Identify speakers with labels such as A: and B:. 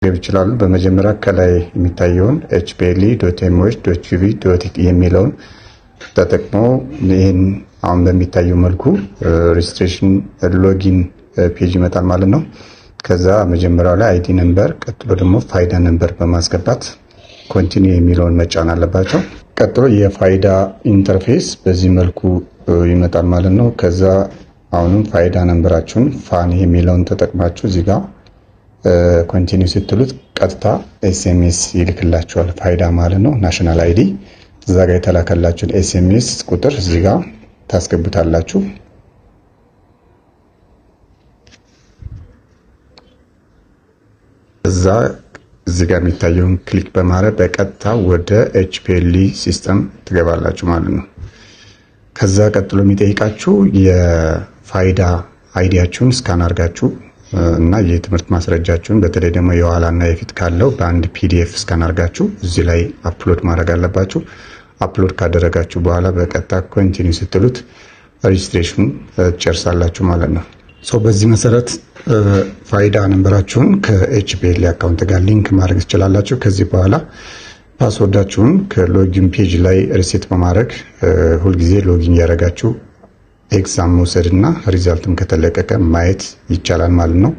A: ገብ ይችላሉ። በመጀመሪያ ከላይ የሚታየውን hpl.moh.gv.it የሚለውን ተጠቅሞ ይህን አሁን በሚታየው መልኩ ሬጅስትሬሽን ሎጊን ፔጅ ይመጣል ማለት ነው። ከዛ መጀመሪያው ላይ አይዲ ነምበር፣ ቀጥሎ ደግሞ ፋይዳ ነምበር በማስገባት ኮንቲኒው የሚለውን መጫን አለባቸው። ቀጥሎ የፋይዳ ኢንተርፌስ በዚህ መልኩ ይመጣል ማለት ነው። ከዛ አሁንም ፋይዳ ነምበራችሁን ፋን የሚለውን ተጠቅማችሁ እዚህ ጋር ኮንቲኒው ስትሉት ቀጥታ ኤስኤምኤስ ይልክላችኋል። ፋይዳ ማለት ነው ናሽናል አይዲ። እዛ ጋር የተላከላችሁን ኤስኤምኤስ ቁጥር እዚህ ጋር ታስገቡታላችሁ። እዛ እዚህ ጋር የሚታየውን ክሊክ በማድረግ በቀጥታ ወደ ኤችፒኤል ሲስተም ትገባላችሁ ማለት ነው። ከዛ ቀጥሎ የሚጠይቃችሁ የፋይዳ አይዲያችሁን ስካን አድርጋችሁ እና የትምህርት ማስረጃችሁን በተለይ ደግሞ የኋላና የፊት ካለው በአንድ ፒዲኤፍ ስካን አድርጋችሁ እዚህ ላይ አፕሎድ ማድረግ አለባችሁ። አፕሎድ ካደረጋችሁ በኋላ በቀጥታ ኮንቲኒው ስትሉት ሬጅስትሬሽን ጨርሳላችሁ ማለት ነው። በዚህ መሰረት ፋይዳ ነምበራችሁን ከኤችፒኤል አካውንት ጋር ሊንክ ማድረግ ትችላላችሁ። ከዚህ በኋላ ፓስወርዳችሁን ከሎጊን ፔጅ ላይ ሪሴት በማድረግ ሁልጊዜ ሎጊን ያደረጋችሁ ኤግዛም መውሰድና ሪዛልትም ከተለቀቀ ማየት ይቻላል ማለት ነው።